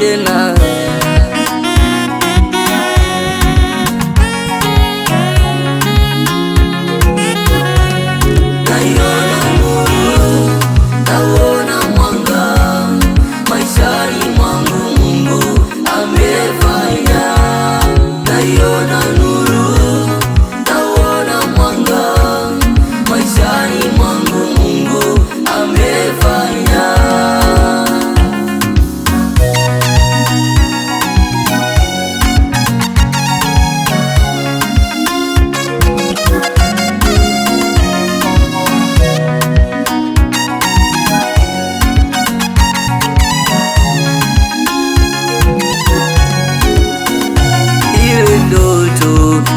tena.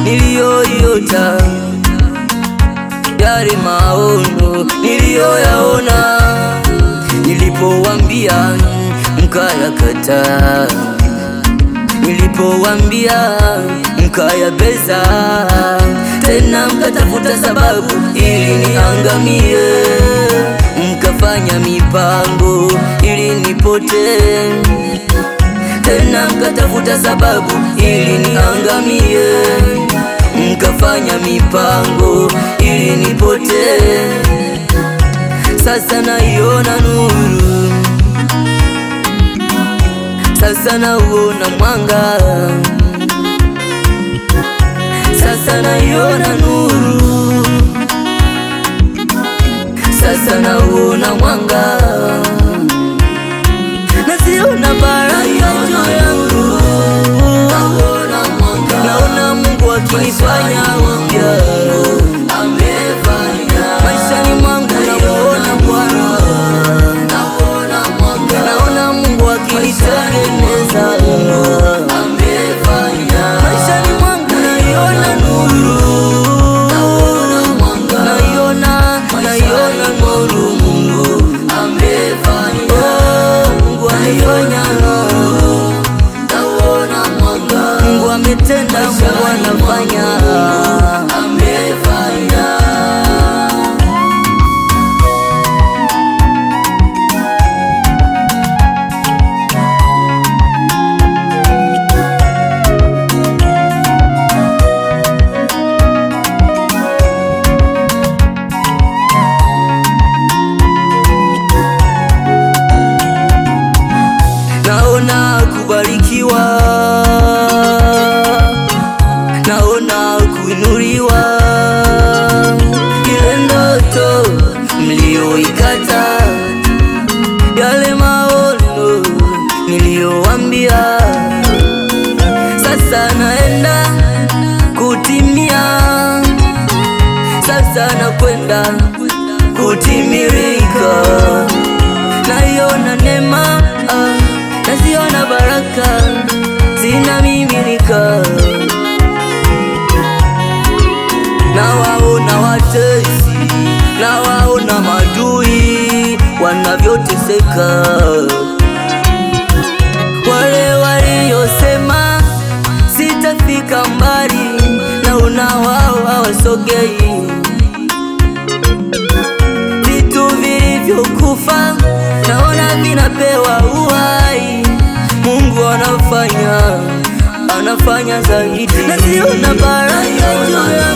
Niliyoiota, yale maono niliyoyaona, nilipowambia mkayakataa, nilipowambia mkayabeza, tena mkatafuta sababu ili niangamie, mkafanya mipango ili nipotee, tena mkatafuta sababu ili niangamie, mkafanya mipango ili nipotee. Sasa naiona nuru, sasa nauona mwanga, sasa naiona nuru, sasa nauona mwanga, naziona baraka juu yangu, naona Mungu akinifanya upya maishani mwangu, namuona Bwana, naona Mungu akinitengeneza maishani mwangu, naiona nuru, naiona nuru, Mungu amefanya, Mungu amefanya, Mungu ametenda, Mungu anafanya, amefanya. Naona kubarikiwa, naona kuinuliwa, ile ndoto mlioikata, yale maono niliyowambia, sasa naenda kutimia, sasa nakwenda kutimirika. Naiona neema, naziona baraka zinamiminika, nawaona watesi, nawaona madui wanavyoteseka, wale waliosema sitafika mbali, naona wao hawasogei, vitu vilivyokufa naona vinapewa uhai, Mungu anafanya zaidi, naziona baraka juu yangu.